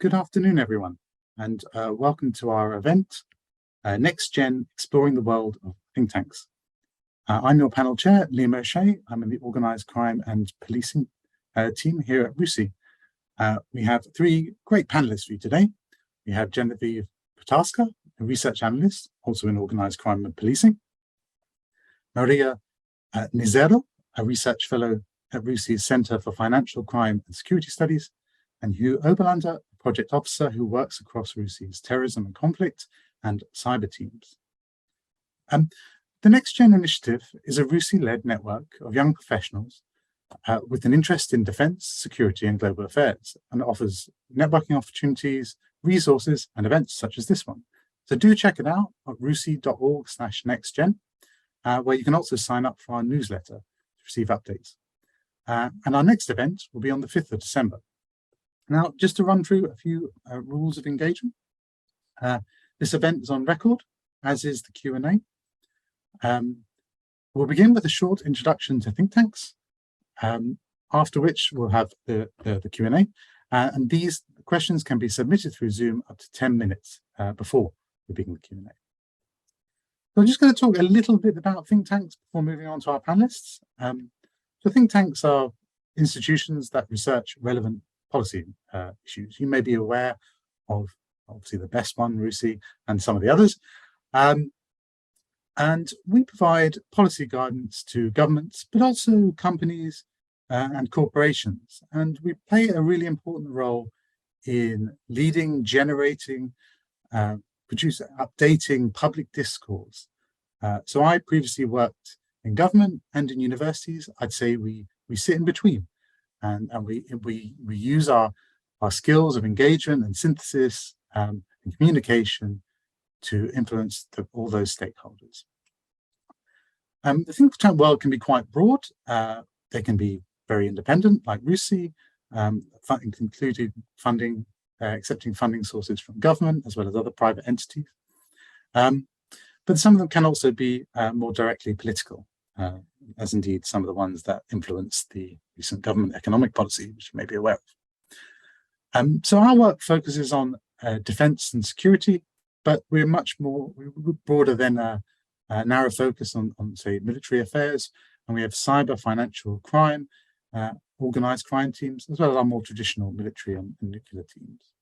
Good afternoon, everyone, and welcome to our event, NextGen, Exploring the World of Think Tanks. I'm your panel chair, Liam O'Shea. I'm in the Organised Crime and Policing team here at RUSI. We have three great panellists for you today. We have Genevieve Kotarska, a research analyst, also in Organised Crime and Policing. Maria Nizzero, a research fellow at RUSI's Centre for Financial Crime and Security Studies, and Hugh Oberlander, a project officer who works across RUSI's terrorism and conflict and cyber teams. The NextGen initiative is a RUSI-led network of young professionals with an interest in defence, security and global affairs, and offers networking opportunities, resources and events such as this one. So do check it out at rusi.org/nextgen, where you can also sign up for our newsletter to receive updates. And our next event will be on the 5th of December. Now, just to run through a few rules of engagement. This event is on record, as is the Q&A. We'll begin with a short introduction to think tanks, after which we'll have the Q&A. And these questions can be submitted through Zoom up to 10 minutes before we begin the Q&A. So I'm just going to talk a little bit about think tanks before moving on to our panelists. So think tanks are institutions that research relevant policy issues. You may be aware of obviously the best one, RUSI, and some of the others. And we provide policy guidance to governments, but also companies and corporations. And we play a really important role in leading, generating, updating public discourse. So I previously worked in government and in universities. I'd say we sit in between. And we use our skills of engagement and synthesis and communication to influence all those stakeholders. The think tank world can be quite broad. They can be very independent, like RUSI, including funding, accepting funding sources from government as well as other private entities. But some of them can also be more directly political, as indeed some of the ones that influence the recent government economic policy, which you may be aware of. So our work focuses on defence and security, but we're we're broader than a narrow focus on, say, military affairs, and we have cyber, financial crime, organised crime teams, as well as our more traditional military and nuclear teams.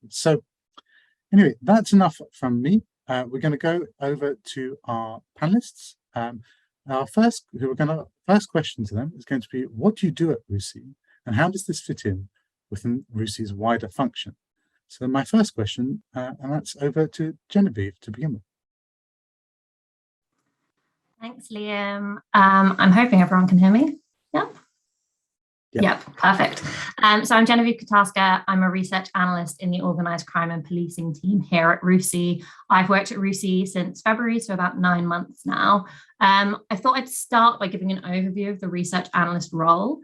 So anyway, that's enough from me. We're going to go over to our panellists. Our first question to them is going to be, what do you do at RUSI and how does this fit in within RUSI's wider function? So my first question, and that's over to Genevieve to begin with. Thanks, Liam. I'm hoping everyone can hear me. Yep. Yep, perfect. So I'm Genevieve Kotarska. I'm a research analyst in the Organised Crime and Policing team here at RUSI. I've worked at RUSI since February, so about 9 months now. I thought I'd start by giving an overview of the research analyst role.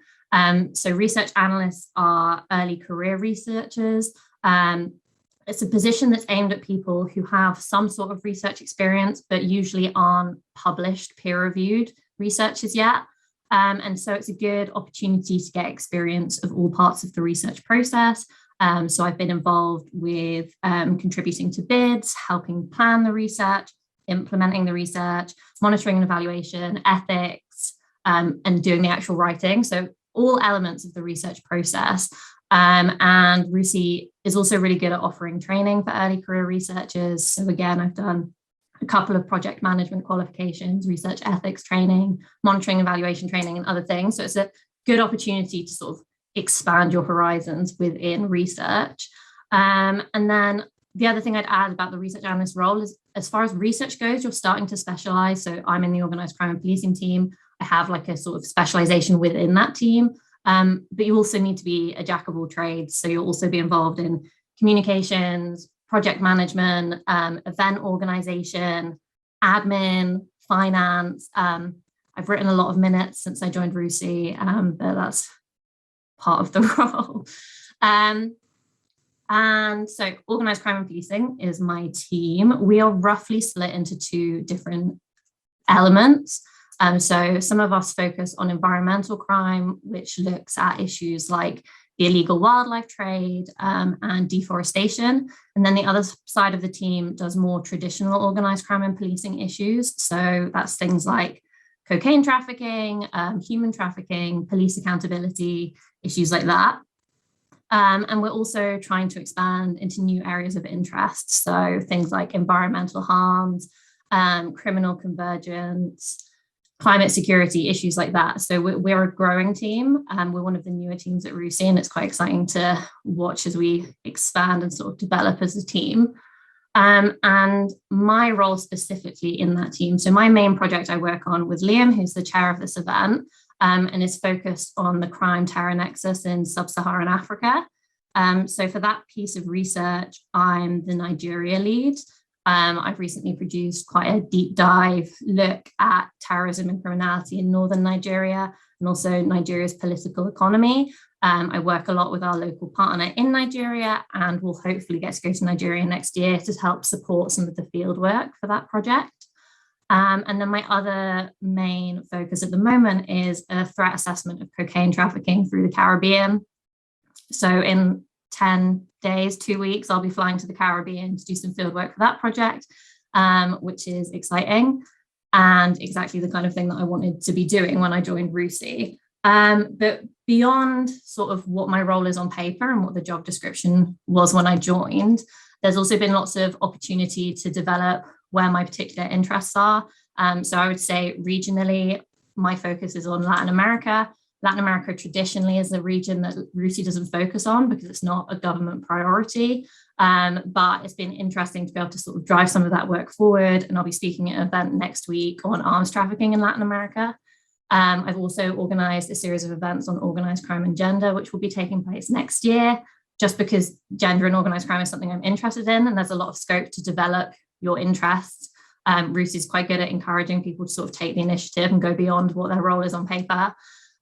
So research analysts are early career researchers. It's a position that's aimed at people who have some sort of research experience, but usually aren't published peer-reviewed researchers yet. And so it's a good opportunity to get experience of all parts of the research process. So I've been involved with contributing to bids, helping plan the research, implementing the research, monitoring and evaluation, ethics, and doing the actual writing. So all elements of the research process. And RUSI is also really good at offering training for early career researchers. So again, I've done a couple of project management qualifications, research ethics training, monitoring evaluation training, and other things. So it's a good opportunity to sort of expand your horizons within research. And then the other thing I'd add about the research analyst role is, as far as research goes, you're starting to specialize. So I'm in the Organised Crime and Policing team. I have like a sort of specialization within that team. But you also need to be a jack of all trades. So you'll also be involved in communications, project management, event organization, admin, finance. I've written a lot of minutes since I joined RUSI, but that's part of the role. And so Organised Crime and Policing is my team. We are roughly split into two different elements. So some of us focus on environmental crime, which looks at issues like the illegal wildlife trade and deforestation. And then the other side of the team does more traditional organized crime and policing issues. So that's things like cocaine trafficking, human trafficking, police accountability, issues like that. And we're also trying to expand into new areas of interest. So things like environmental harms, criminal convergence, climate security, issues like that. So we're a growing team, and we're one of the newer teams at RUSI, and it's quite exciting to watch as we expand and sort of develop as a team. And my role specifically in that team, so my main project I work on with Liam, who's the chair of this event, and is focused on the crime-terror nexus in sub-Saharan Africa. So for that piece of research, I'm the Nigeria lead. I've recently produced quite a deep dive look at terrorism and criminality in northern Nigeria and also Nigeria's political economy. I work a lot with our local partner in Nigeria, and we'll hopefully get to go to Nigeria next year to help support some of the field work for that project. And then my other main focus at the moment is a threat assessment of cocaine trafficking through the Caribbean. So in 10 days, 2 weeks, I'll be flying to the Caribbean to do some field work for that project, which is exciting and exactly the kind of thing that I wanted to be doing when I joined RUSI. But beyond sort of what my role is on paper and what the job description was when I joined, there's also been lots of opportunity to develop where my particular interests are. So I would say regionally, my focus is on Latin America. Latin America traditionally is a region that RUSI doesn't focus on because it's not a government priority, but it's been interesting to be able to sort of drive some of that work forward. And I'll be speaking at an event next week on arms trafficking in Latin America. I've also organized a series of events on organized crime and gender, which will be taking place next year, just because gender and organized crime is something I'm interested in, and there's a lot of scope to develop your interests. RUSI is quite good at encouraging people to sort of take the initiative and go beyond what their role is on paper.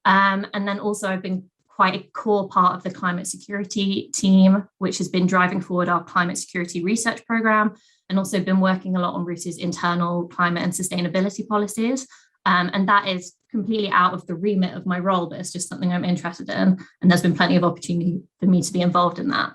And then also I've been quite a core part of the climate security team, which has been driving forward our climate security research program, and also been working a lot on RUSI's internal climate and sustainability policies. And that is completely out of the remit of my role, but it's just something I'm interested in. And there's been plenty of opportunity for me to be involved in that.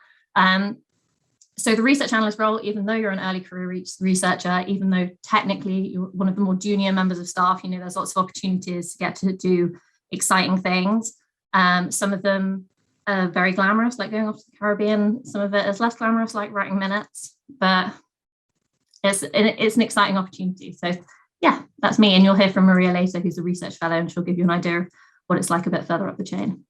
So the research analyst role, even though you're an early career researcher, even though technically you're one of the more junior members of staff, you know, there's lots of opportunities to get to do exciting things. Some of them are very glamorous, like going off to the Caribbean. Some of it is less glamorous, like writing minutes, but it's an exciting opportunity. So yeah, that's me. And you'll hear from Maria later, who's a research fellow, and she'll give you an idea of what it's like a bit further up the chain.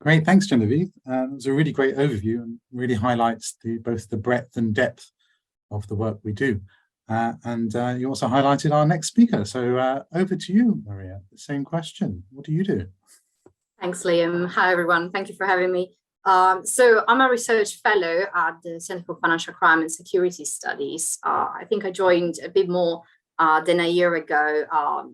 Great, thanks, Genevieve. It was a really great overview and really highlights both the breadth and depth of the work we do. And you also highlighted our next speaker. So over to you, Maria. The same question. What do you do? Thanks, Liam. Hi, everyone. Thank you for having me. So I'm a research fellow at the Center for Financial Crime and Security Studies. I think I joined a bit more than a year ago,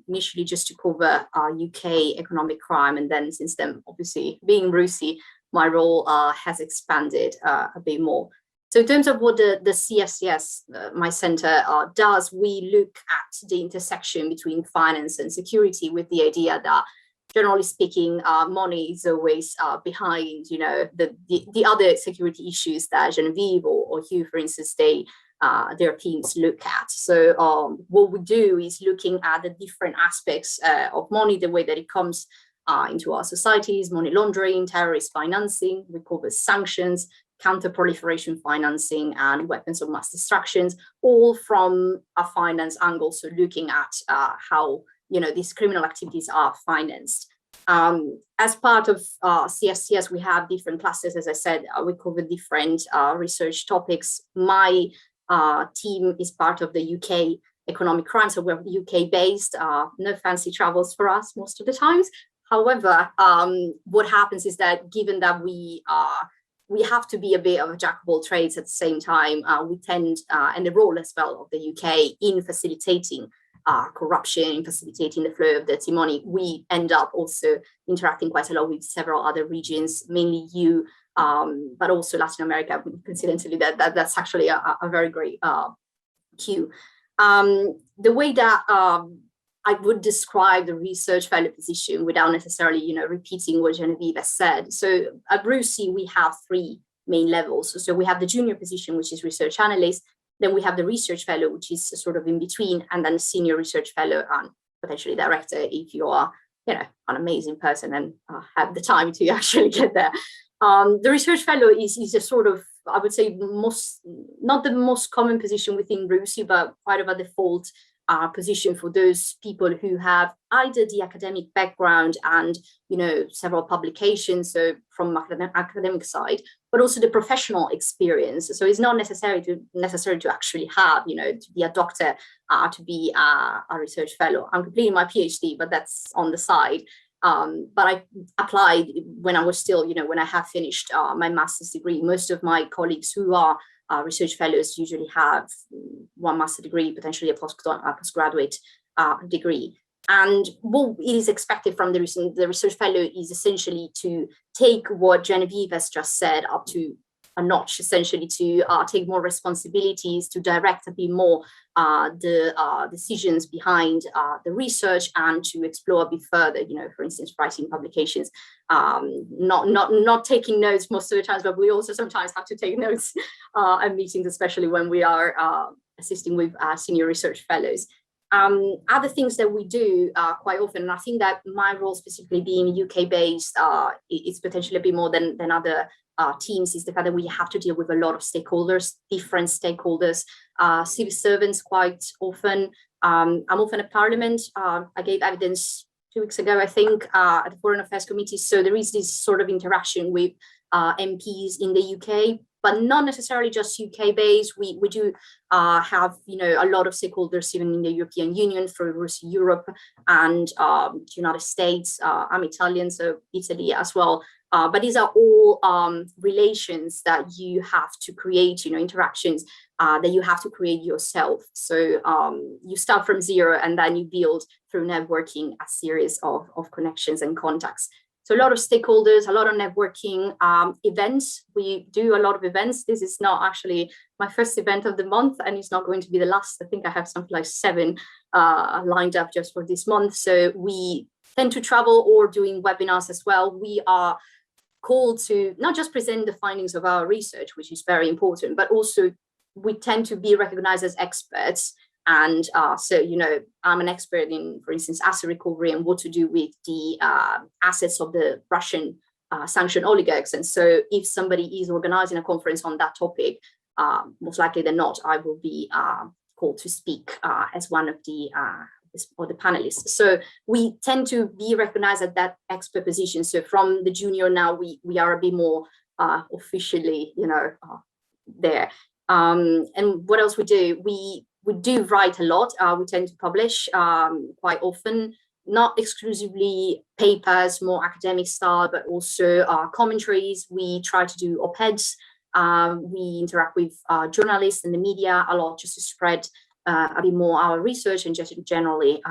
initially just to cover UK economic crime. And then since then, obviously, being RUSI, my role has expanded a bit more. So in terms of what the CFCS, my center, does, we look at the intersection between finance and security with the idea that, generally speaking, money is always behind, you know, the other security issues that Genevieve or Hugh, for instance, their teams look at. So what we do is looking at the different aspects of money, the way that it comes into our societies: money laundering, terrorist financing, we cover sanctions, counter-proliferation financing, and weapons of mass destruction, all from a finance angle. So looking at how, you know, these criminal activities are financed. As part of CFCS, we have different classes. As I said, we cover different research topics. My team is part of the UK economic crime, so we're UK based, no fancy travels for us most of the times. However, what happens is that given that we have to be a bit of a jack of all trades at the same time, we tend, and the role as well of the UK in facilitating corruption, in facilitating the flow of dirty money, we end up also interacting quite a lot with several other regions, mainly EU, but also Latin America. Coincidentally, that's actually a very great cue. The way that I would describe the research fellow position without necessarily, repeating what Genevieve has said. So at RUSI, we have 3 main levels. So we have the junior position, which is research analyst. Then we have the research fellow, which is sort of in between, and then senior research fellow and potentially director if you are, an amazing person and have the time to actually get there. The research fellow is a sort of, I would say, not the most common position within RUSI, but quite of a default position for those people who have either the academic background and several publications, so from academic side, but also the professional experience. So it's not necessary to actually have to be a doctor to be a research fellow. I'm completing my PhD, but that's on the side. But I applied when I was still, when I have finished my master's degree. Most of my colleagues who are research fellows usually have 1 master's degree, potentially a postgraduate degree. And what is expected from the research fellow is essentially to take what Genevieve has just said up to a notch, essentially to take more responsibilities, to direct a bit more the decisions behind the research, and to explore a bit further, for instance, writing publications, not taking notes most of the times, but we also sometimes have to take notes at meetings, especially when we are assisting with senior research fellows. Other things that we do quite often, and I think that my role specifically being UK based, it's potentially a bit more than other teams, is the fact that we have to deal with a lot of stakeholders, different stakeholders, civil servants quite often. I'm often at Parliament. I gave evidence 2 weeks ago, I think, at the Foreign Affairs Committee. So there is this sort of interaction with MPs in the UK, but not necessarily just UK based. We do have a lot of stakeholders even in the European Union, through RUSI Europe and United States. I'm Italian, so Italy as well. But these are all relations that you have to create, interactions that you have to create yourself. So you start from zero and then you build through networking a series of connections and contacts. So a lot of stakeholders, a lot of networking, events. We do a lot of events. This is not actually my first event of the month, and it's not going to be the last. I think I have something like 7 lined up just for this month. So we tend to travel or doing webinars as well. We are called to not just present the findings of our research, which is very important, but also we tend to be recognized as experts. And so, I'm an expert in, for instance, asset recovery and what to do with the assets of the Russian sanctioned oligarchs. And so if somebody is organizing a conference on that topic, most likely than not, I will be called to speak as one of the panelists. So we tend to be recognized at that expert position. So from the junior now, we are a bit more officially, there. And what else we do? We do write a lot. We tend to publish quite often, not exclusively papers, more academic style, but also commentaries. We try to do op-eds. We interact with journalists and the media a lot, just to spread a bit more our research and just generally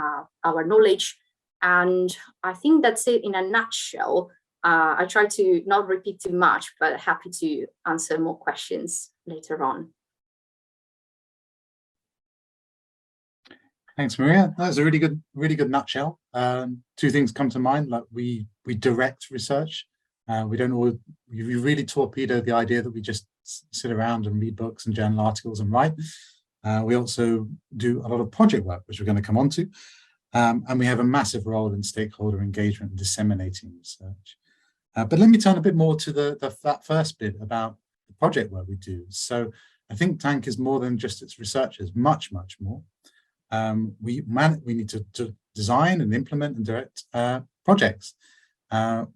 our knowledge. And I think that's it in a nutshell. I try to not repeat too much, but happy to answer more questions later on. Thanks, Maria. That was a really good nutshell. 2 things come to mind. Like we direct research. We really torpedo the idea that we just sit around and read books and journal articles and write. We also do a lot of project work, which we're going to come on to. And we have a massive role in stakeholder engagement and disseminating research. But let me turn a bit more to that first bit about the project work we do. So a think tank is more than just its researchers, much, much more. We need to design and implement and direct projects,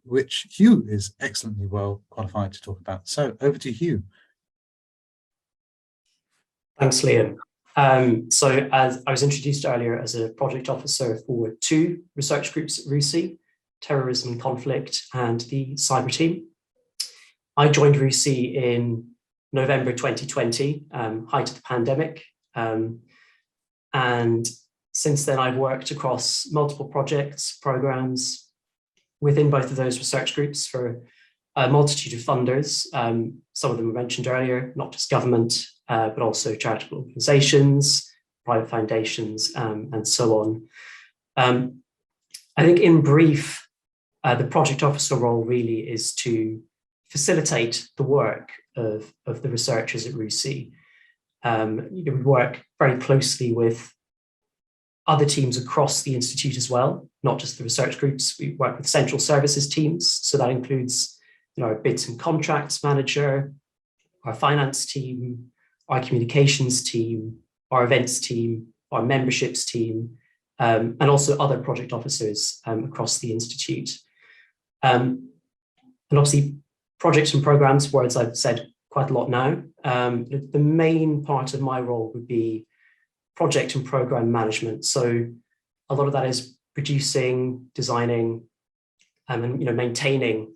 which Hugh is excellently well qualified to talk about. So over to Hugh. Thanks, Liam. So as I was introduced earlier as a project officer for 2 research groups at RUSI, Terrorism and Conflict and the Cyber Team. I joined RUSI in November 2020, height of the pandemic. And since then, I've worked across multiple projects, programs within both of those research groups for a multitude of funders. Some of them were mentioned earlier, not just government, but also charitable organizations, private foundations, and so on. I think in brief, the project officer role really is to facilitate the work of the researchers at RUSI. We work very closely with other teams across the institute as well, not just the research groups. We work with central services teams, so that includes our bids and contracts manager, our finance team, our communications team, our events team, our memberships team, and also other project officers across the institute. And obviously, projects and programs, words I've said quite a lot now. The main part of my role would be project and program management. So a lot of that is producing, designing, and maintaining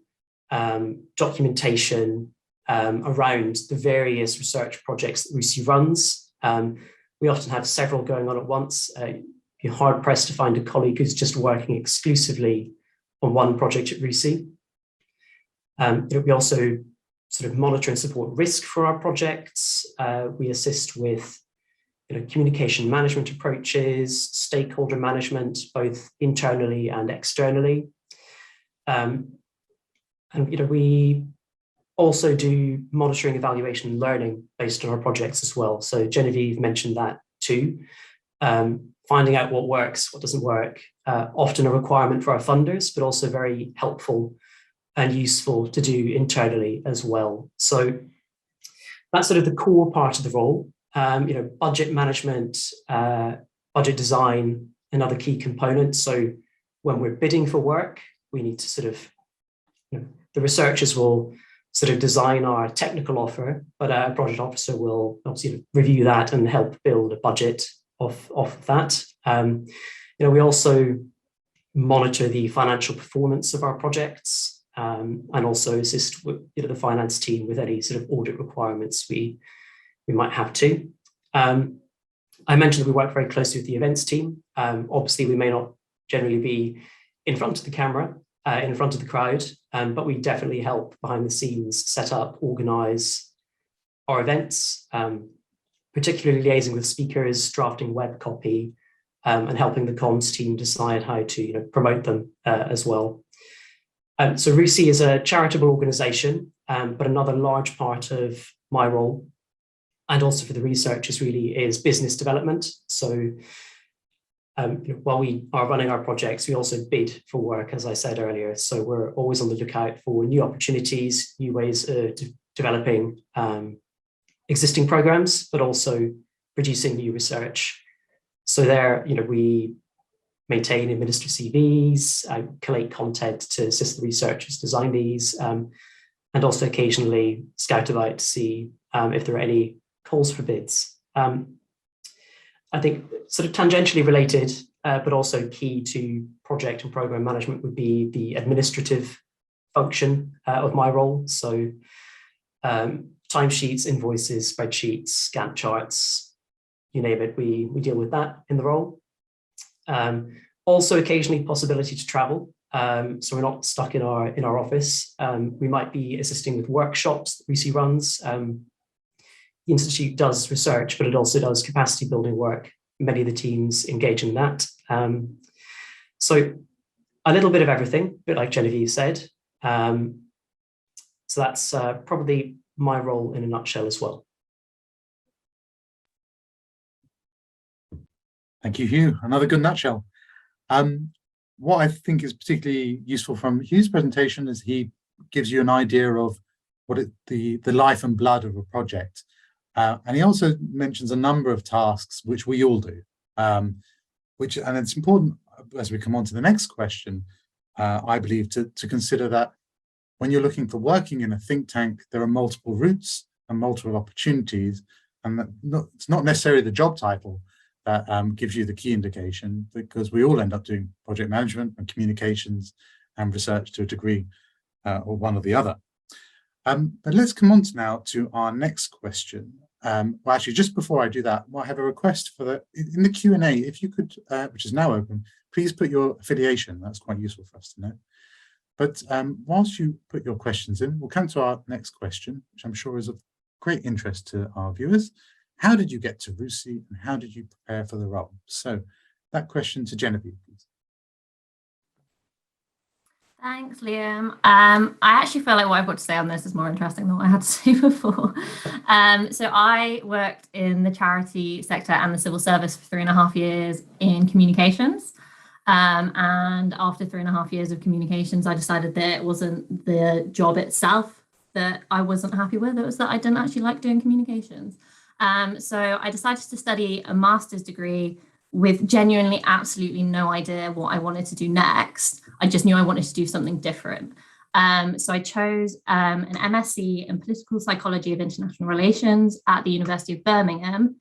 documentation around the various research projects that RUSI runs. We often have several going on at once. You're hard pressed to find a colleague who's just working exclusively on one project at RUSI. We also sort of monitor and support risk for our projects. We assist with communication management approaches, stakeholder management, both internally and externally. And we also do monitoring, evaluation, and learning based on our projects as well. So Genevieve mentioned that too. Finding out what works, what doesn't work, often a requirement for our funders, but also very helpful and useful to do internally as well. So that's sort of the core part of the role. Budget management, budget design, and other key components. So when we're bidding for work, we need to sort of, the researchers will sort of design our technical offer, but a project officer will obviously review that and help build a budget of that. We also monitor the financial performance of our projects, and also assist with the finance team with any sort of audit requirements we might have to. I mentioned that we work very closely with the events team. Obviously, we may not generally be in front of the camera, in front of the crowd, but we definitely help behind the scenes set up, organize our events, particularly liaising with speakers, drafting web copy, and helping the comms team decide how to promote them as well. So RUSI is a charitable organization, but another large part of my role, and also for the researchers really, is business development. So while we are running our projects, we also bid for work, as I said earlier. So we're always on the lookout for new opportunities, new ways of developing existing programs, but also producing new research. So there, we maintain and administer CVs, collate content to assist the researchers design these, and also occasionally scout about to see if there are any calls for bids. I think sort of tangentially related, but also key to project and program management would be the administrative function of my role. So timesheets, invoices, spreadsheets, Gantt charts, you name it, we deal with that in the role. Also occasionally possibility to travel. So we're not stuck in our office. We might be assisting with workshops that RUSI runs. The Institute does research, but it also does capacity building work. Many of the teams engage in that. So a little bit of everything, a bit like Genevieve said. So that's probably my role in a nutshell as well. Thank you, Hugh. Another good nutshell. What I think is particularly useful from Hugh's presentation is he gives you an idea of what the life and blood of a project. And he also mentions a number of tasks which we all do, and it's important as we come on to the next question, I believe, to consider that when you're looking for working in a think tank, there are multiple routes and multiple opportunities, and that it's not necessarily the job title that gives you the key indication, because we all end up doing project management and communications and research to a degree, or one or the other. But let's come on now to our next question. Well, actually, just before I do that, I have a request for in the Q&A, if you could, which is now open, please put your affiliation. That's quite useful for us to know. But whilst you put your questions in, we'll come to our next question, which I'm sure is of great interest to our viewers. How did you get to RUSI and how did you prepare for the role? So that question to Genevieve, please. Thanks, Liam. I actually feel like what I've got to say on this is more interesting than what I had to say before. So I worked in the charity sector and the civil service for 3.5 years in communications. And after 3.5 years of communications, I decided that it wasn't the job itself that I wasn't happy with. It was that I didn't actually like doing communications. So I decided to study a master's degree with genuinely absolutely no idea what I wanted to do next. I just knew I wanted to do something different. So I chose an MSc in political psychology of international relations at the University of Birmingham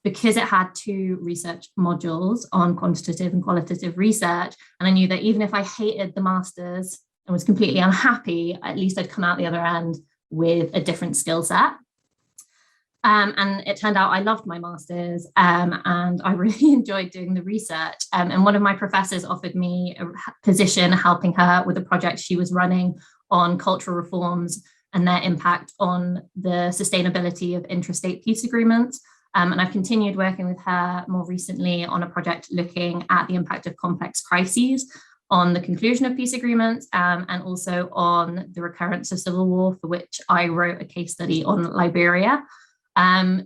because it had 2 research modules on quantitative and qualitative research. And I knew that even if I hated the master's and was completely unhappy, at least I'd come out the other end with a different skill set. And it turned out I loved my master's and I really enjoyed doing the research. And one of my professors offered me a position helping her with a project she was running on cultural reforms and their impact on the sustainability of intrastate peace agreements. And I've continued working with her more recently on a project looking at the impact of complex crises on the conclusion of peace agreements and also on the recurrence of civil war, for which I wrote a case study on Liberia.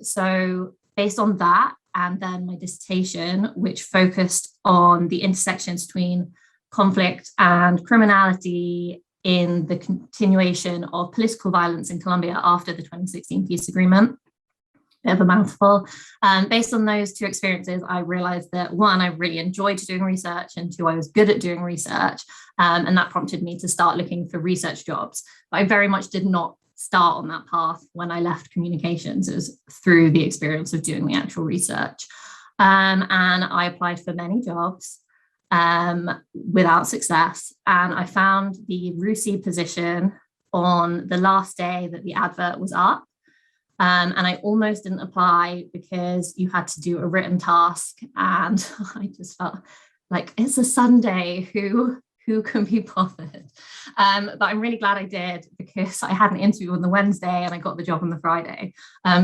So based on that, and then my dissertation, which focused on the intersections between conflict and criminality in the continuation of political violence in Colombia after the 2016 peace agreement. Bit of a mouthful. Based on those 2 experiences, I realized that 1, I really enjoyed doing research, and 2, I was good at doing research. And that prompted me to start looking for research jobs. But I very much did not start on that path when I left communications. It was through the experience of doing the actual research. And I applied for many jobs without success. And I found the RUSI position on the last day that the advert was up. And I almost didn't apply because you had to do a written task. And I just felt like it's a Sunday, who can be bothered? But I'm really glad I did, because I had an interview on the Wednesday and I got the job on the Friday.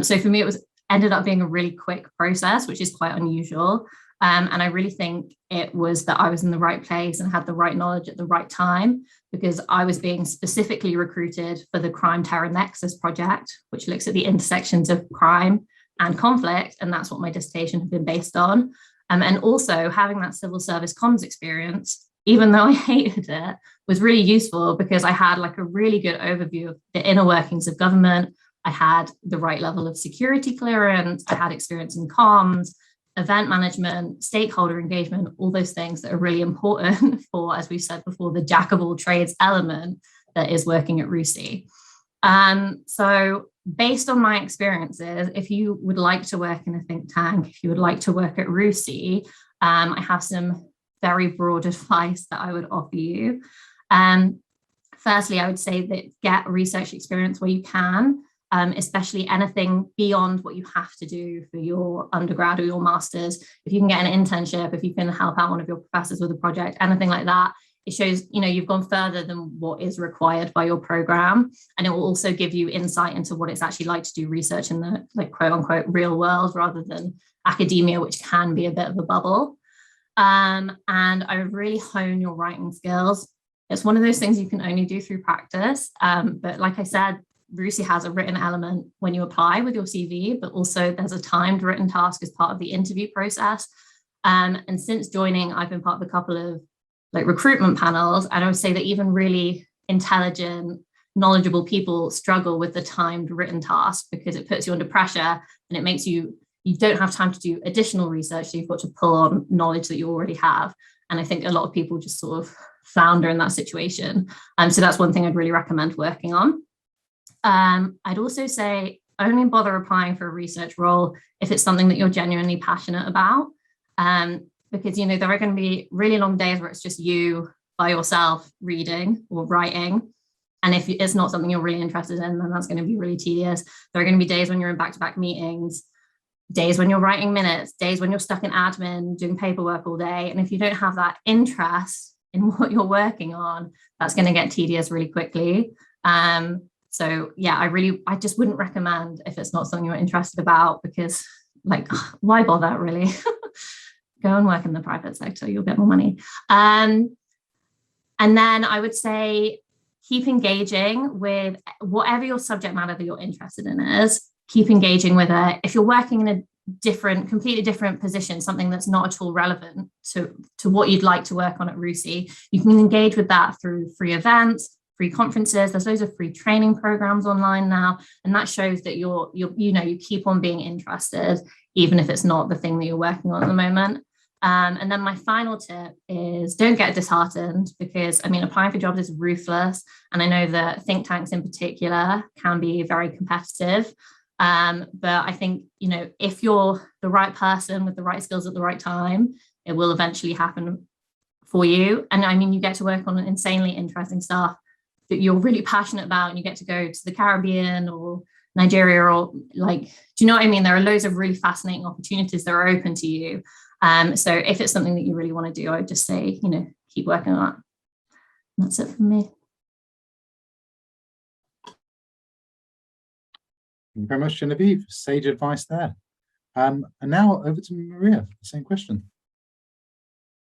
So for me, it ended up being a really quick process, which is quite unusual. And I really think it was that I was in the right place and had the right knowledge at the right time, because I was being specifically recruited for the Crime Terror Nexus project, which looks at the intersections of crime and conflict. And that's what my dissertation had been based on. And also having that civil service comms experience, even though I hated it, was really useful because I had like a really good overview of the inner workings of government. I had the right level of security clearance. I had experience in comms, event management, stakeholder engagement, all those things that are really important for, as we've said before, the jack of all trades element that is working at RUSI. So based on my experiences, if you would like to work in a think tank, if you would like to work at RUSI, I have some very broad advice that I would offer you. Firstly, I would say that get research experience where you can, especially anything beyond what you have to do for your undergrad or your master's. If you can get an internship, if you can help out one of your professors with a project, anything like that, it shows, you've gone further than what is required by your program. And it will also give you insight into what it's actually like to do research in the quote unquote real world rather than academia, which can be a bit of a bubble. And I would really hone your writing skills. It's one of those things you can only do through practice. But like I said, RUSI has a written element when you apply with your CV, but also there's a timed written task as part of the interview process. And since joining, I've been part of a couple of recruitment panels. And I would say that even really intelligent, knowledgeable people struggle with the timed written task because it puts you under pressure and it makes you don't have time to do additional research. So you've got to pull on knowledge that you already have. And I think a lot of people just sort of flounder in that situation. So that's one thing I'd really recommend working on. I'd also say only bother applying for a research role if it's something that you're genuinely passionate about. Because, there are going to be really long days where it's just you by yourself reading or writing. And if it's not something you're really interested in, then that's going to be really tedious. There are going to be days when you're in back-to-back meetings, days when you're writing minutes, days when you're stuck in admin, doing paperwork all day. And if you don't have that interest in what you're working on, that's going to get tedious really quickly. So yeah, I just wouldn't recommend if it's not something you're interested about, because like, why bother really? Go and work in the private sector, you'll get more money. And then I would say, keep engaging with whatever your subject matter that you're interested in is. Keep engaging with it. If you're working in a completely different position, something that's not at all relevant to what you'd like to work on at RUSI, you can engage with that through free events, free conferences. There's loads of free training programs online now, and that shows that you keep on being interested, even if it's not the thing that you're working on at the moment. And then my final tip is, don't get disheartened, because I mean, applying for jobs is ruthless, and I know that think tanks in particular can be very competitive. But I think, if you're the right person with the right skills at the right time, it will eventually happen for you. And I mean, you get to work on insanely interesting stuff that you're really passionate about, and you get to go to the Caribbean or Nigeria, or like, do you know what I mean? There are loads of really fascinating opportunities that are open to you. So if it's something that you really want to do, I would just say, keep working on that. And that's it from me. Thank you very much, Genevieve. Sage advice there. And now over to Maria, same question.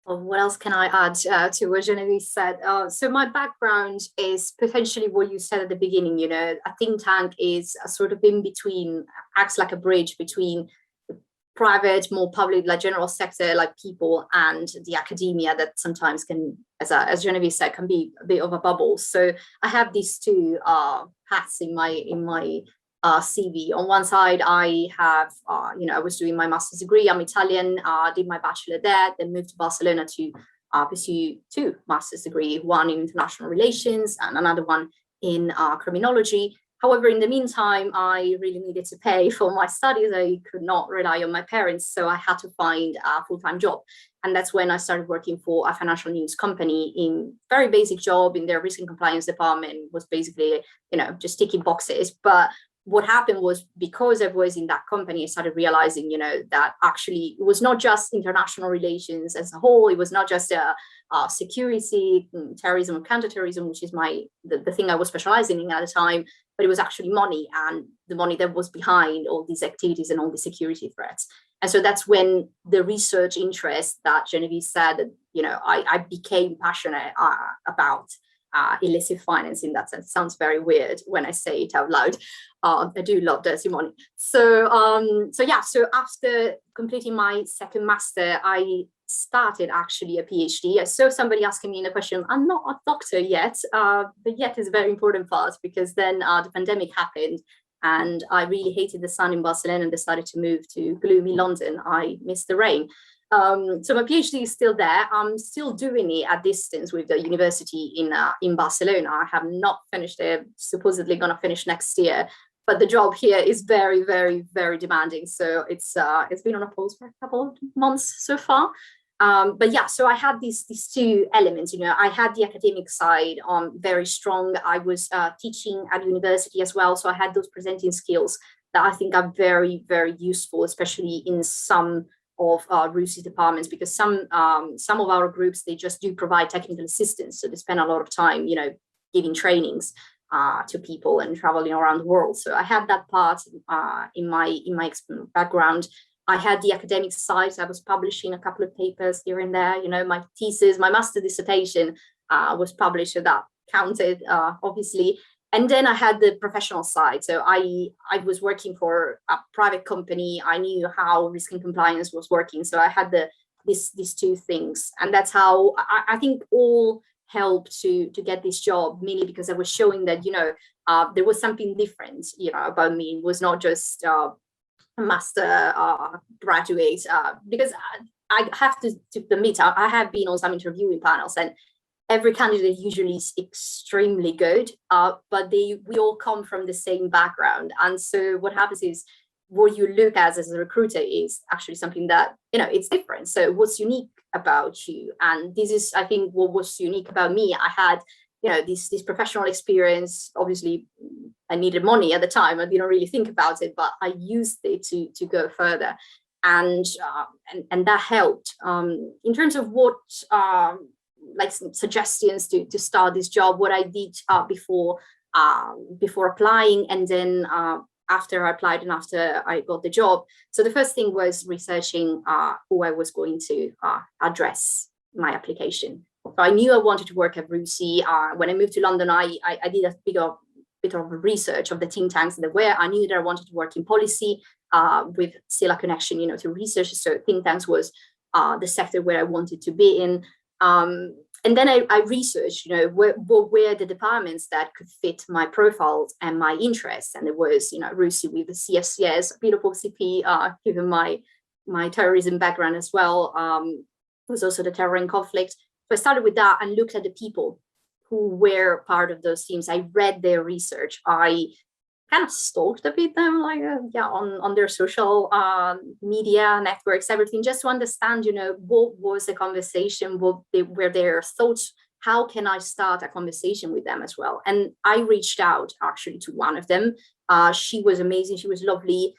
Well, what else can I add to what Genevieve said? So my background is potentially what you said at the beginning. A think tank is a sort of in between, acts like a bridge between the private, more public, like general sector, like people, and the academia that sometimes can, as Genevieve said, can be a bit of a bubble. So I have these two hats in my CV. On one side, I have, I was doing my master's degree. I'm Italian, did my bachelor there, then moved to Barcelona to pursue two master's degree, one in international relations and another one in criminology. However, in the meantime, I really needed to pay for my studies. I could not rely on my parents, so I had to find a full-time job. And that's when I started working for a financial news company in very basic job in their risk and compliance department. Was basically, just ticking boxes. But what happened was, because I was in that company, I started realizing, that actually it was not just international relations as a whole. It was not just security, terrorism, or counterterrorism, which is the thing I was specializing in at the time, but it was actually money, and the money that was behind all these activities and all the security threats. And so that's when the research interest that Genevieve said, I became passionate about illicit finance. In that sense, it sounds very weird when I say it out loud. I do love dirty money. So after completing my second master, I started actually a PhD. I saw somebody asking me in a question, I'm not a doctor yet, but yet is a very important part, because then the pandemic happened and I really hated the sun in Barcelona and decided to move to gloomy London. I missed the rain. So my PhD is still there. I'm still doing it at distance with the university in Barcelona. I have not finished it, supposedly going to finish next year. But the job here is very, very, very demanding. So it's been on a pause for a couple of months so far. But yeah, so I had these two elements. I had the academic side very strong. I was teaching at university as well. So I had those presenting skills that I think are very, very useful, especially in some of RUSI departments, because some of our groups, they just do provide technical assistance. So they spend a lot of time, giving trainings to people and traveling around the world. So I had that part in my background. I had the academic side. So I was publishing a couple of papers here and there. My thesis, my master dissertation was published, so that counted, obviously. And then I had the professional side. So I was working for a private company. I knew how risk and compliance was working. So I had these two things. And that's how I think all helped to get this job, mainly because I was showing that, there was something different, about me. It was not just a master graduate, because I have to admit, I have been on some interviewing panels, and every candidate usually is extremely good, but we all come from the same background. And so what happens is, what you look at as a recruiter is actually something that, it's different. So what's unique about you? And this is, I think, what was unique about me. I had, this professional experience. Obviously, I needed money at the time. I didn't really think about it, but I used it to go further. And that helped. In terms of what, like some suggestions to start this job, what I did before before applying, and then after I applied and after I got the job. So the first thing was researching who I was going to address my application. So I knew I wanted to work at RUSI. When I moved to London, I did a bit of research of the think tanks that were. I knew that I wanted to work in policy with still a connection, to research. So think tanks was the sector where I wanted to be in. And then I researched, what were the departments that could fit my profile and my interests. And there was, RUSI with the CFCS, a bit of OCP, given my terrorism background as well. Was also the terror and conflict. So I started with that and looked at the people who were part of those teams. I read their research. I kind of stalked a bit them, on their social media networks, everything, just to understand, what was the conversation, what were their thoughts, how can I start a conversation with them as well. And I reached out actually to one of them. She was amazing. She was lovely.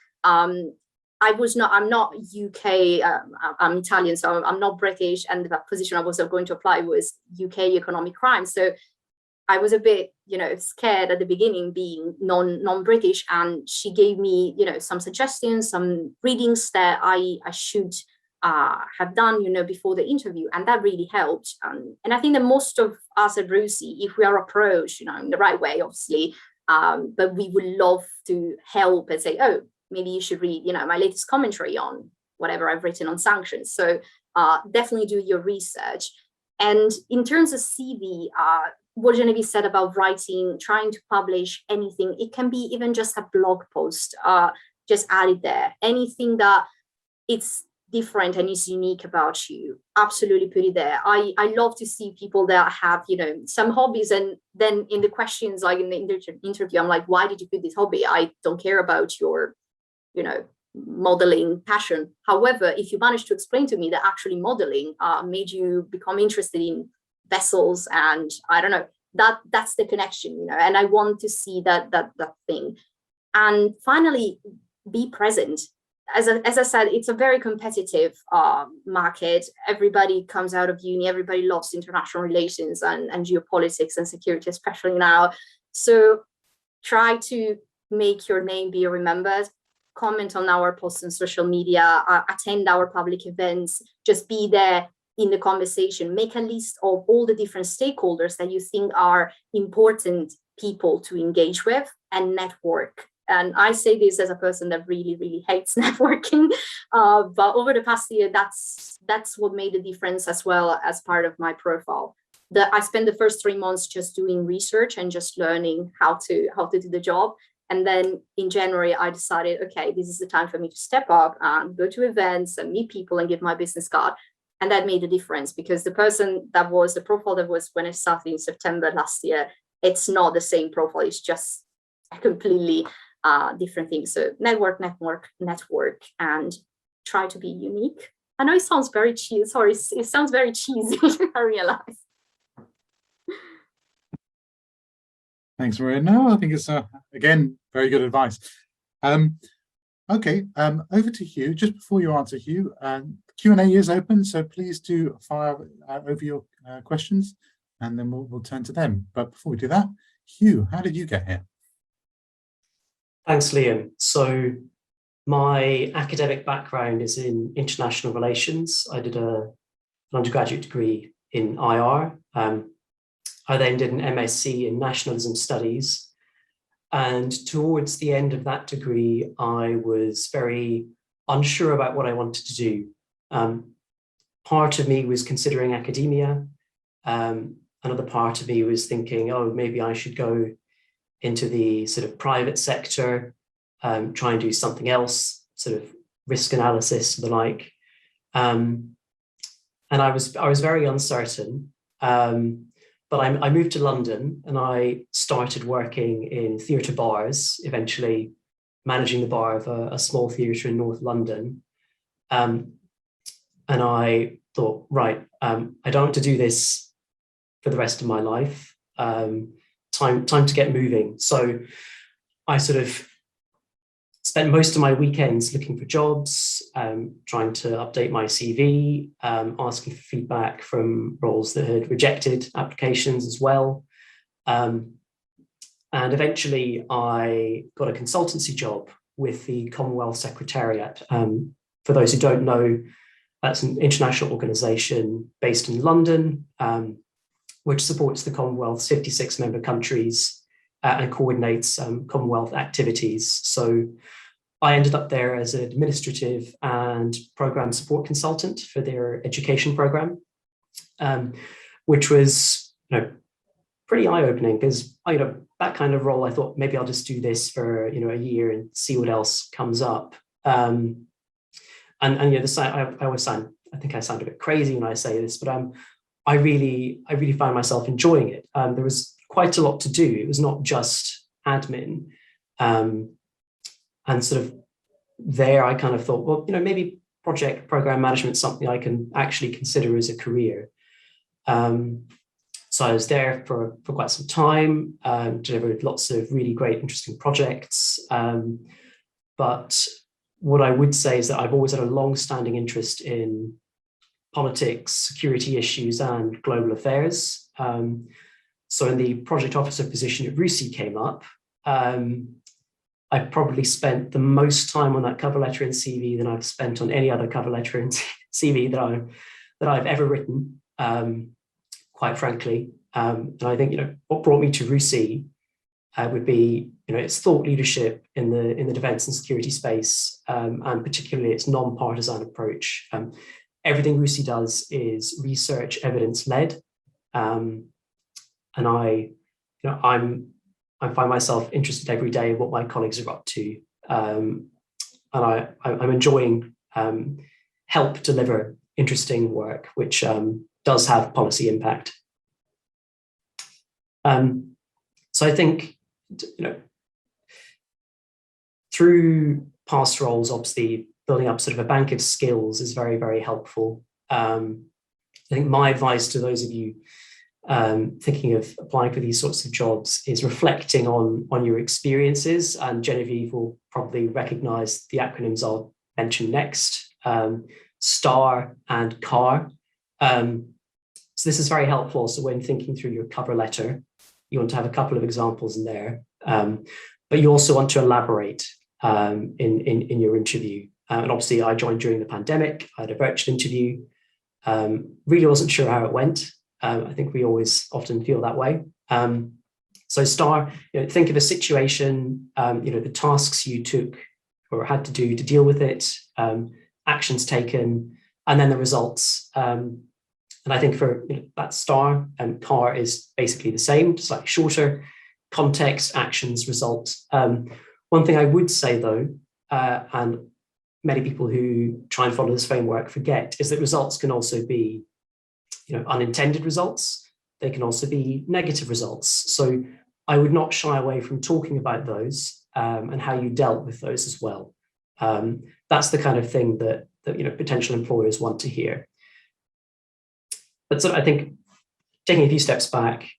I'm not UK, I'm Italian, so I'm not British. And the position I was going to apply was UK economic crime. So I was a bit, scared at the beginning being non-British, and she gave me, some suggestions, some readings that I should have done, before the interview, and that really helped. And I think that most of us at RUSI, if we are approached, in the right way, obviously, but we would love to help and say, oh, maybe you should read, my latest commentary on whatever I've written on sanctions. So definitely do your research. And in terms of CV, what Genevieve said about writing, trying to publish anything, it can be even just a blog post, just add it there. Anything that it's different and is unique about you, absolutely put it there. I love to see people that have, some hobbies, and then in the questions, like in the interview, I'm like, why did you put this hobby? I don't care about your, modeling passion. However, if you manage to explain to me that actually modeling made you become interested in vessels, and I don't know, that's the connection, and I want to see that thing. And finally, be present. As I said, it's a very competitive market. Everybody comes out of uni, everybody loves international relations and geopolitics and security, especially now. So try to make your name be remembered. Comment on our posts on social media, attend our public events, just be there in the conversation. Make a list of all the different stakeholders that you think are important people to engage with, and network. And I say this as a person that really, really hates networking, but over the past year, that's what made a difference as well as part of my profile. I spent the first 3 months just doing research and just learning how to do the job. And then in January, I decided, okay, this is the time for me to step up and go to events and meet people and give my business card. And that made a difference, because the profile that was when I started in September last year, it's not the same profile. It's just a completely different thing. So network, and try to be unique. I know it sounds very cheesy. Sorry, it sounds very cheesy, I realize. Thanks, Maria. No, I think it's, again, very good advice. Okay, over to Hugh. Just before you answer, Hugh, Q&A is open, so please do fire over your questions, and then we'll turn to them. But before we do that, Hugh, how did you get here? Thanks, Liam. So my academic background is in international relations. I did an undergraduate degree in IR. I then did an MSc in nationalism studies. And towards the end of that degree, I was very unsure about what I wanted to do. Part of me was considering academia. Another part of me was thinking, oh, maybe I should go into the sort of private sector, try and do something else, sort of risk analysis and the like. And I was very uncertain. But I moved to London and I started working in theatre bars, eventually managing the bar of a small theatre in North London. And I thought, right, I don't want to do this for the rest of my life. Time to get moving. So I sort of spent most of my weekends looking for jobs, trying to update my CV, asking for feedback from roles that had rejected applications as well. And And eventually I got a consultancy job with the Commonwealth Secretariat. For those who don't know, that's an international organisation based in London, which supports the Commonwealth's 56 member countries and coordinates Commonwealth activities. So I ended up there as an administrative and program support consultant for their education program, which was, pretty eye-opening, because that kind of role, I thought maybe I'll just do this for a year and see what else comes up. And I always sound, I think I sound a bit crazy when I say this, but I really found myself enjoying it. There was quite a lot to do. It was not just admin, and sort of there I kind of thought, well, maybe program management is something I can actually consider as a career. So I was there for quite some time, delivered lots of really great, interesting projects. But what I would say is that I've always had a long-standing interest in politics, security issues, and global affairs. So when the project officer position at RUSI came up, I probably spent the most time on that cover letter and CV than I've spent on any other cover letter and CV that I've ever written. Quite frankly, and I think what brought me to RUSI would be its thought leadership in the defence and security space, and particularly its non-partisan approach. Everything RUSI does is research evidence led, and I find myself interested every day in what my colleagues are up to, and I'm enjoying help deliver interesting work which does have policy impact. So I think, through past roles, obviously building up sort of a bank of skills is very, very helpful. I think my advice to those of you thinking of applying for these sorts of jobs is reflecting on your experiences, and Genevieve will probably recognize the acronyms I'll mention next, STAR and CAR. So this is very helpful also when thinking through your cover letter. You want to have a couple of examples in there, but you also want to elaborate in your interview. And obviously I joined during the pandemic. I had a virtual interview, really wasn't sure how it went. I think we always often feel that way. So STAR, think of a situation, the tasks you took or had to do to deal with it, actions taken, and then the results. And I think for that STAR, and CAR is basically the same, slightly shorter: context, actions, results. One thing I would say though, and many people who try and follow this framework forget, is that results can also be unintended results. They can also be negative results. So I would not shy away from talking about those and how you dealt with those as well. That's the kind of thing that potential employers want to hear. But sort of, I think, taking a few steps back,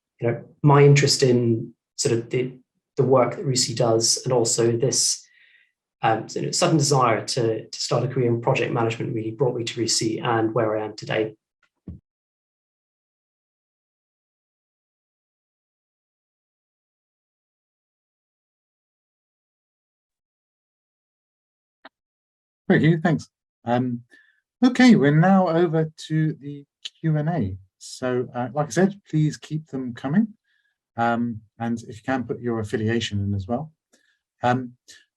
my interest in sort of the work that RUSI does, and also this sudden desire to start a career in project management, really brought me to RUSI and where I am today. Great, Hugh, thanks. Okay, we're now over to the Q&A. So, like I said, please keep them coming. And if you can, put your affiliation in as well.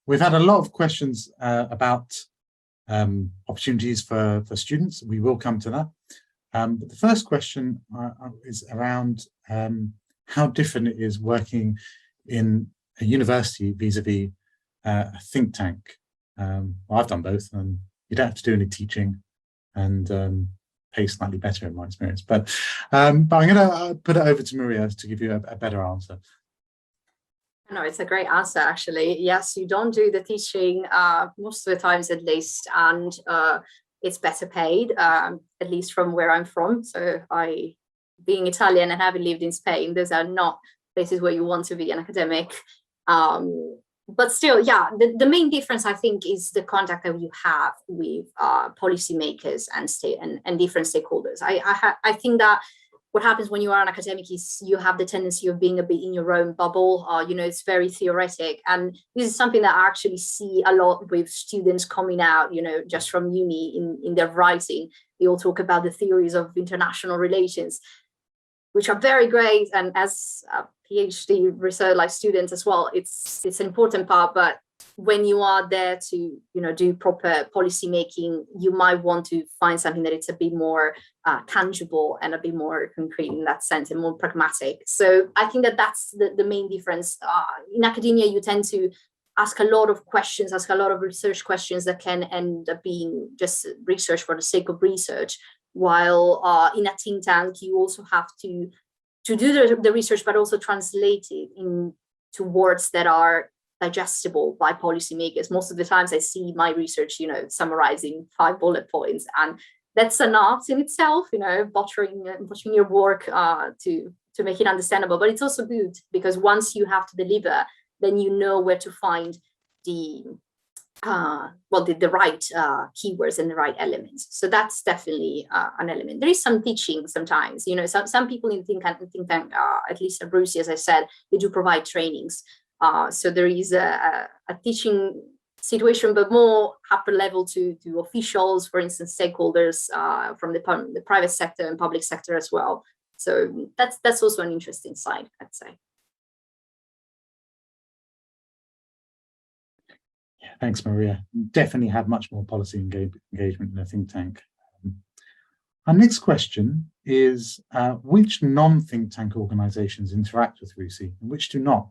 We've had a lot of questions about opportunities for students. We will come to that. But the first question is around how different it is working in a university vis-a-vis a think tank. Well, I've done both, and you don't have to do any teaching, and pay slightly better in my experience. But I'm going to put it over to Maria to give you a better answer. No, it's a great answer, actually. Yes, you don't do the teaching most of the times, at least, and it's better paid, at least from where I'm from. So being Italian and having lived in Spain, those are not places where you want to be an academic. But still, yeah, the main difference, I think, is the contact that you have with policymakers and different stakeholders. I think that what happens when you are an academic is you have the tendency of being a bit in your own bubble. It's very theoretic. And this is something that I actually see a lot with students coming out, just from uni in their writing. They all talk about the theories of international relations, which are very great. And as a PhD research like students as well, it's an important part. But when you are there to do proper policy making, you might want to find something that it's a bit more tangible and a bit more concrete in that sense, and more pragmatic. So I think that that's the main difference. In academia, you tend to ask a lot of questions, ask a lot of research questions that can end up being just research for the sake of research, while in a think tank, you also have to do the research, but also translate it into words that are digestible by policymakers. Most of the times I see my research, summarizing 5 bullet points, and that's an art in itself, butchering your work to make it understandable. But it's also good because once you have to deliver, then you know where to find the right keywords and the right elements. So that's definitely an element. There is some teaching sometimes, some people in the think tank, at least at RUSI, as I said, they do provide trainings. So there is a teaching situation, but more upper level to officials, for instance, stakeholders from the private sector and public sector as well. So that's also an interesting side, I'd say. Yeah, thanks, Maria. Definitely have much more policy engagement in a think tank. Our next question is, which non-think tank organisations interact with RUSI and which do not?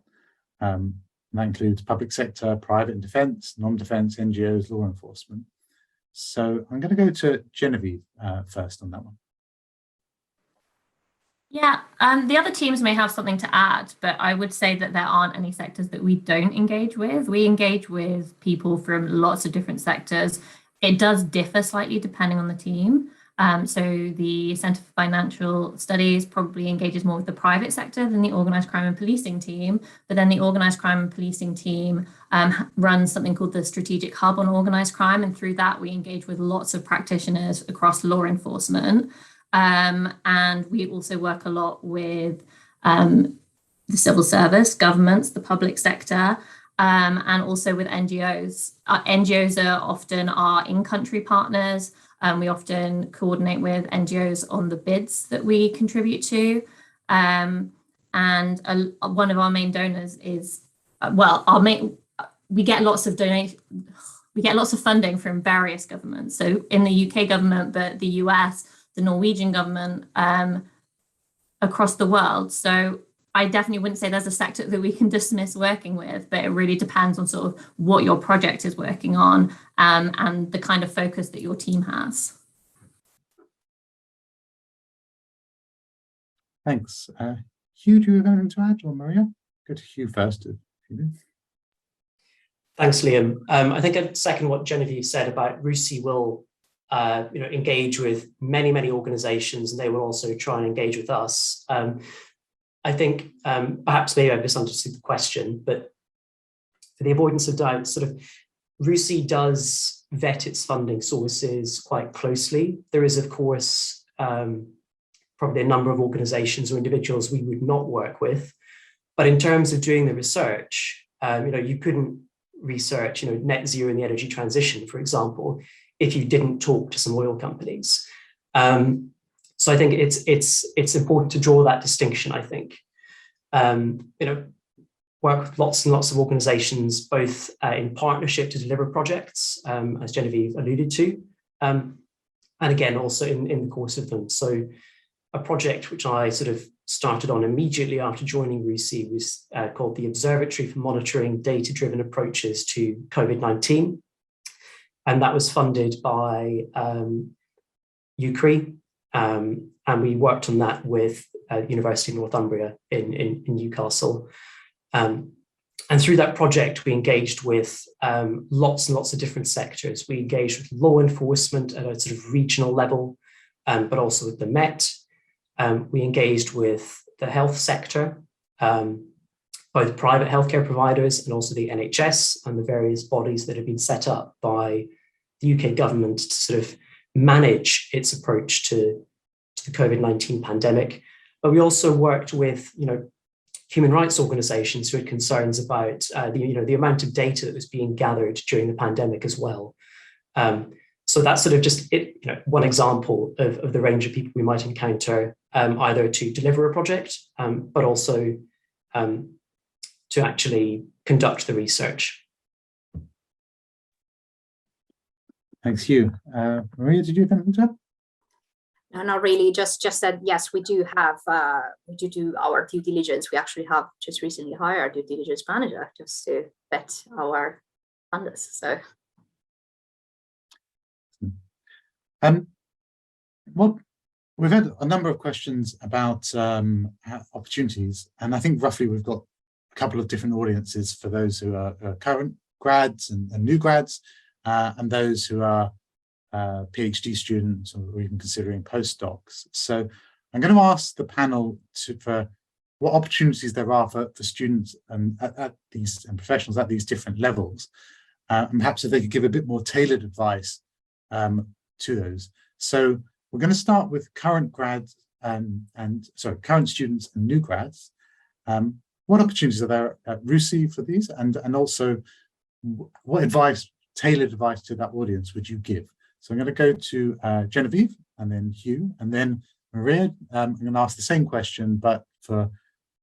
That includes public sector, private and defence, non-defence, NGOs, law enforcement. So I'm going to go to Genevieve first on that one. Yeah, the other teams may have something to add, but I would say that there aren't any sectors that we don't engage with. We engage with people from lots of different sectors. It does differ slightly depending on the team. So the Centre for Financial Studies probably engages more with the private sector than the Organised Crime and Policing team. But then the Organised Crime and Policing team runs something called the Strategic Hub on Organised Crime. And through that, we engage with lots of practitioners across law enforcement. And we also work a lot with the civil service, governments, the public sector, and also with NGOs. NGOs are often our in-country partners. We often coordinate with NGOs on the bids that we contribute to. And one of our main donors is, we get lots of funding from various governments. So in the UK government, but the US, the Norwegian government, across the world. So I definitely wouldn't say there's a sector that we can dismiss working with, but it really depends on sort of what your project is working on and the kind of focus that your team has. Thanks. Hugh, do you have anything to add, or Maria? Go to Hugh first. Thanks, Liam. I think I'd second what Genevieve said about RUSI will engage with many organizations, and they will also try and engage with us. I think perhaps maybe I misunderstood the question, but for the avoidance of doubt, sort of RUSI does vet its funding sources quite closely. There is, of course, probably a number of organizations or individuals we would not work with. But in terms of doing the research, you couldn't research, net zero in the energy transition, for example, if you didn't talk to some oil companies. So I think it's important to draw that distinction, I think. Work with lots and lots of organizations, both in partnership to deliver projects, as Genevieve alluded to, and again, also in the course of them. So a project which I sort of started on immediately after joining RUSI was called the Observatory for Monitoring Data-Driven Approaches to COVID-19. And that was funded by UCRI, and we worked on that with University of Northumbria in Newcastle. And through that project, we engaged with lots and lots of different sectors. We engaged with law enforcement at a sort of regional level, but also with the Met. We engaged with the health sector, both private healthcare providers and also the NHS and the various bodies that have been set up by the UK government to sort of manage its approach to the COVID-19 pandemic. But we also worked with, human rights organizations who had concerns about the amount of data that was being gathered during the pandemic as well. So that's sort of just one example of the range of people we might encounter, either to deliver a project, but also to actually conduct the research. Thanks, Hugh. Maria, did you have anything to add? No, not really. Just that, yes, we do have, we do our due diligence. We actually have just recently hired a due diligence manager just to vet our funders. So. Well, we've had a number of questions about opportunities, and I think roughly we've got a couple of different audiences for those who are current grads and new grads, and those who are PhD students or even considering postdocs. So I'm going to ask the panel for what opportunities there are for students and professionals at these different levels, and perhaps if they could give a bit more tailored advice to those. So we're going to start with current grads current students and new grads. What opportunities are there at RUSI for these, and also what advice, tailored advice to that audience would you give? So I'm going to go to Genevieve, and then Hugh, and then Maria. I'm going to ask the same question, but for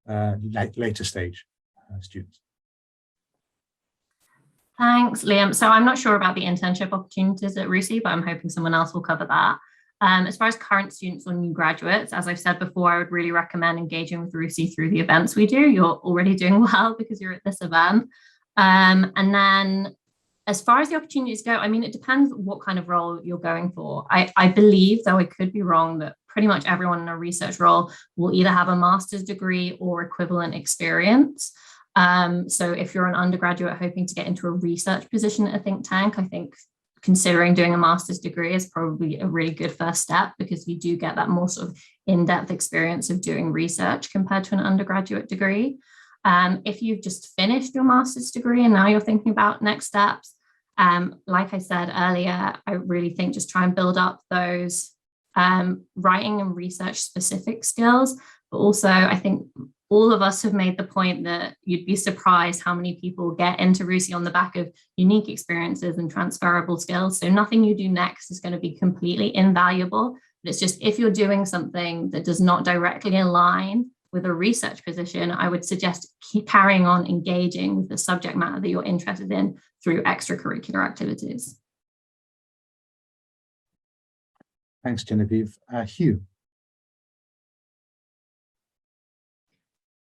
later stage students. Thanks, Liam. So I'm not sure about the internship opportunities at RUSI, but I'm hoping someone else will cover that. As far as current students or new graduates, as I've said before, I would really recommend engaging with RUSI through the events we do. You're already doing well because you're at this event. And then as far as the opportunities go, I mean, it depends what kind of role you're going for. I believe, though I could be wrong, that pretty much everyone in a research role will either have a master's degree or equivalent experience. So if you're an undergraduate hoping to get into a research position at a think tank, I think considering doing a master's degree is probably a really good first step, because you do get that more sort of in-depth experience of doing research compared to an undergraduate degree. If you've just finished your master's degree and now you're thinking about next steps, like I said earlier, I really think just try and build up those writing and research specific skills. But also, I think all of us have made the point that you'd be surprised how many people get into RUSI on the back of unique experiences and transferable skills. So nothing you do next is going to be completely invaluable. But it's just, if you're doing something that does not directly align with a research position, I would suggest keep carrying on engaging with the subject matter that you're interested in through extracurricular activities. Thanks, Genevieve. Hugh.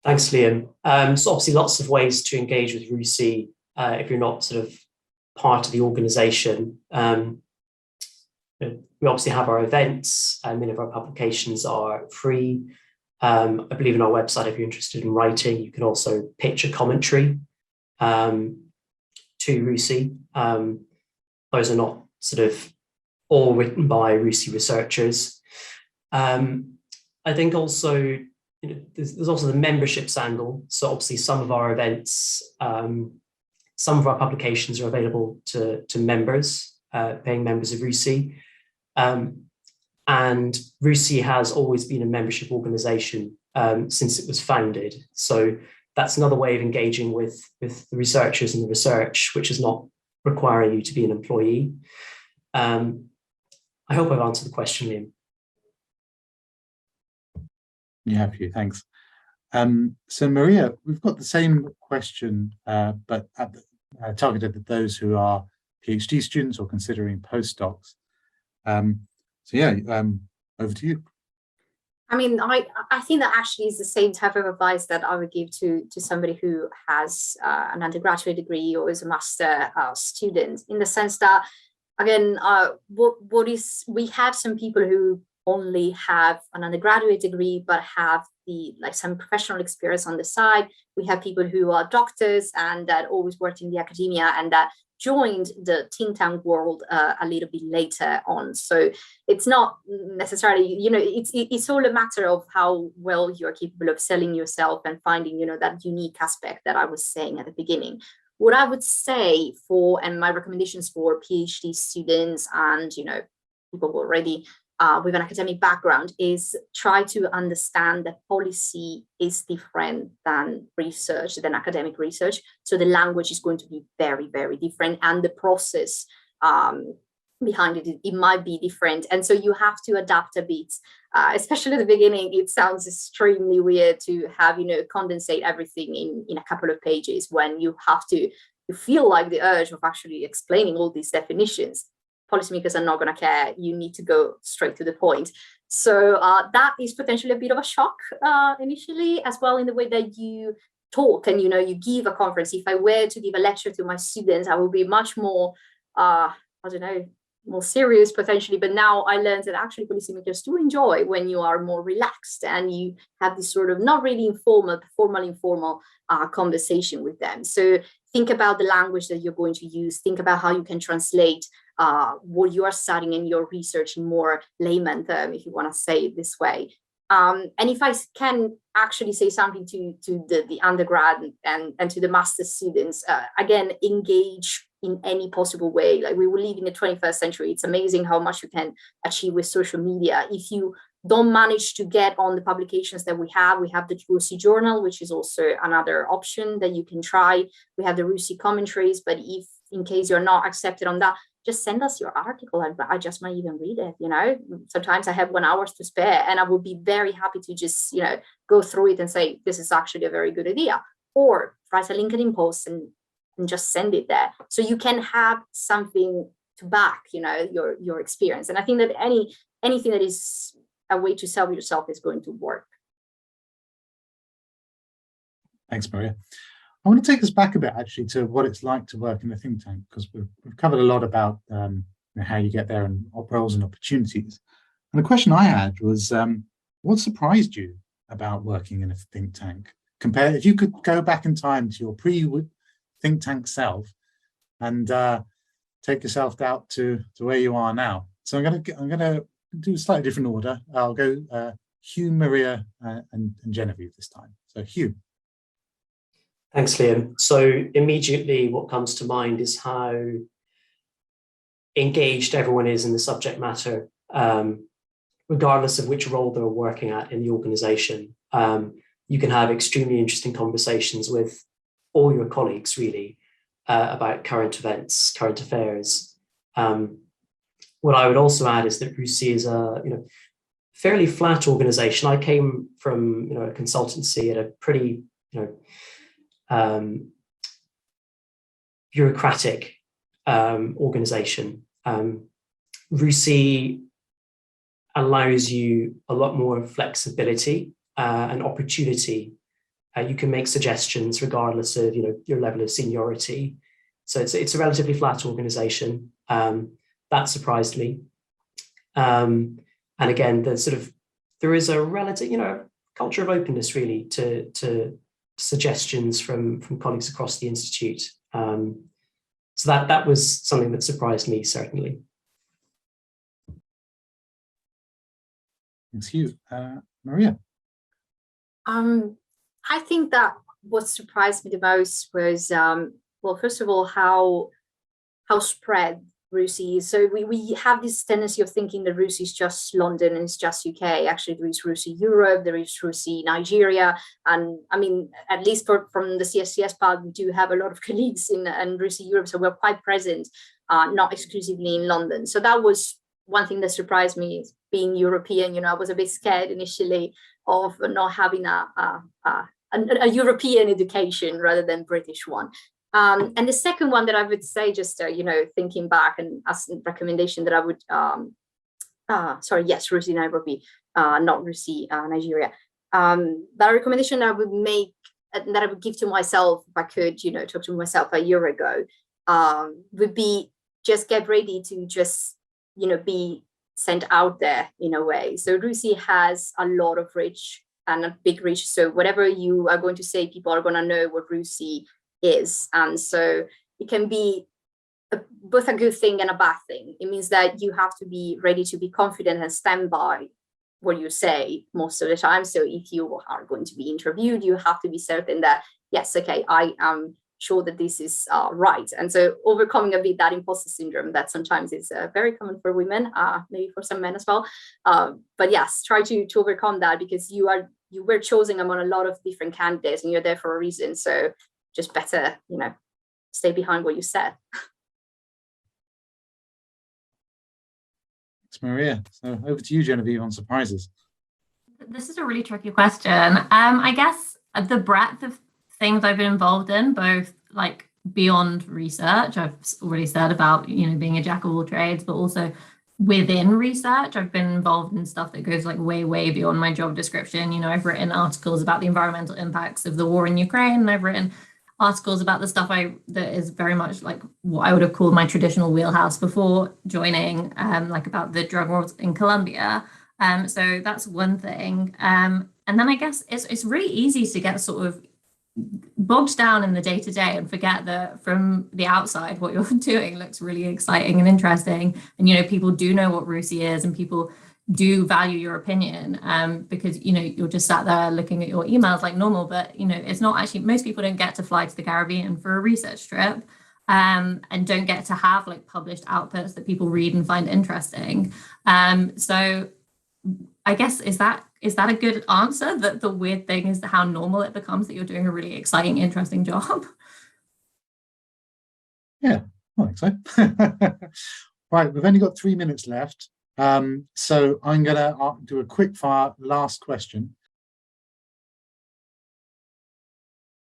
Thanks, Liam. So obviously lots of ways to engage with RUSI if you're not sort of part of the organization. We obviously have our events, and many of our publications are free. I believe in our website, if you're interested in writing, you can also pitch a commentary to RUSI. Those are not sort of all written by RUSI researchers. I think also, there's also the memberships angle. So obviously some of our events, some of our publications are available to members, paying members of RUSI. And RUSI has always been a membership organization since it was founded. So that's another way of engaging with the researchers and the research, which is not requiring you to be an employee. I hope I've answered the question, Liam. You have, Hugh, thanks. So Maria, we've got the same question, but targeted at those who are PhD students or considering postdocs. So yeah, over to you. I mean, I think that actually is the same type of advice that I would give to somebody who has an undergraduate degree or is a master student, in the sense that, again, we have some people who only have an undergraduate degree but have some professional experience on the side. We have people who are doctors and that always worked in the academia and that joined the think tank world a little bit later on. So it's not necessarily, it's all a matter of how well you're capable of selling yourself and finding, that unique aspect that I was saying at the beginning. What I would say and my recommendations for PhD students and, people who already with an academic background is try to understand that policy is different than research, than academic research. So the language is going to be very, very different, and the process behind it, it might be different. And so you have to adapt a bit, especially at the beginning. It sounds extremely weird to have, condensate everything in a couple of pages when you have to, you feel like the urge of actually explaining all these definitions. Policymakers are not going to care. You need to go straight to the point. So that is potentially a bit of a shock initially, as well, in the way that you talk and, you give a conference. If I were to give a lecture to my students, I will be much more, I don't know, more serious potentially. But now I learned that actually policymakers do enjoy when you are more relaxed and you have this sort of not really informal, informal conversation with them. So think about the language that you're going to use. Think about how you can translate what you are studying in your research in more layman term, if you want to say it this way. And if I can actually say something to the undergrad and to the master students, again, engage in any possible way. Like, we will live in the 21st century. It's amazing how much you can achieve with social media. If you don't manage to get on the publications that we have the RUSI journal, which is also another option that you can try. We have the RUSI commentaries, but if in case you're not accepted on that, just send us your article. I just might even read it, Sometimes I have 1 hour to spare and I will be very happy to just, go through it and say, this is actually a very good idea. Or write a LinkedIn post and just send it there. So you can have something to back, your experience. And I think that anything that is a way to sell yourself is going to work. Thanks, Maria. I want to take us back a bit, actually, to what it's like to work in a think tank, because we've covered a lot about how you get there and roles and opportunities. And the question I had was, what surprised you about working in a think tank? If you could go back in time to your pre-think tank self and take yourself out to where you are now. So I'm gonna do a slightly different order. I'll go Hugh, Maria, and Genevieve this time. So Hugh. Thanks, Liam. So immediately what comes to mind is how engaged everyone is in the subject matter, regardless of which role they're working at in the organization. You can have extremely interesting conversations with all your colleagues, really, about current events, current affairs. What I would also add is that RUSI is a fairly flat organization. I came from a consultancy at a pretty bureaucratic organization. RUSI allows you a lot more flexibility and opportunity. You can make suggestions regardless of your level of seniority. So it's a relatively flat organization. That surprised me. And again, there is a relative culture of openness, really, to suggestions from colleagues across the institute. So that was something that surprised me, certainly. Thanks, Hugh. Maria. I think that what surprised me the most was, well, first of all, how spread RUSI is. So we have this tendency of thinking that RUSI is just London and it's just UK. Actually, there is RUSI Europe, there is RUSI Nigeria. And I mean, at least from the CSCS part, we do have a lot of colleagues in RUSI Europe. So we're quite present, not exclusively in London. So that was one thing that surprised me, being European. I was a bit scared initially of not having a European education rather than British one. And the second one that I would say, just thinking back and as a recommendation that I would, RUSI Nairobi, not RUSI Nigeria. But a recommendation that I would make, that I would give to myself if I could, talk to myself a year ago, would be just get ready to just, be sent out there in a way. So RUSI has a lot of reach and a big reach. So whatever you are going to say, people are going to know what RUSI is. And so it can be both a good thing and a bad thing. It means that you have to be ready to be confident and stand by what you say most of the time. So if you are going to be interviewed, you have to be certain that, yes, okay, I am sure that this is right. And so overcoming a bit that imposter syndrome that sometimes is very common for women, maybe for some men as well. But yes, try to overcome that, because you were chosen among a lot of different candidates and you're there for a reason. So just better, stay behind what you said. Thanks, Maria. So over to you, Genevieve, on surprises. This is a really tricky question. I guess the breadth of things I've been involved in, both like beyond research, I've already said about, being a jack of all trades, but also within research, I've been involved in stuff that goes like way, way beyond my job description. I've written articles about the environmental impacts of the war in Ukraine, and I've written articles about the stuff that is very much like what I would have called my traditional wheelhouse before joining, like about the drug wars in Colombia. So that's one thing. And then I guess it's really easy to get sort of bogged down in the day-to-day and forget that from the outside what you're doing looks really exciting and interesting, and people do know what RUSI is, and people do value your opinion, because you're just sat there looking at your emails like normal, but it's not actually, most people don't get to fly to the Caribbean for a research trip, and don't get to have like published outputs that people read and find interesting. So I guess, is that a good answer? That the weird thing is how normal it becomes that you're doing a really exciting, interesting job? Yeah, I think so. Right, we've only got 3 minutes left. So I'm going to do a quick fire last question.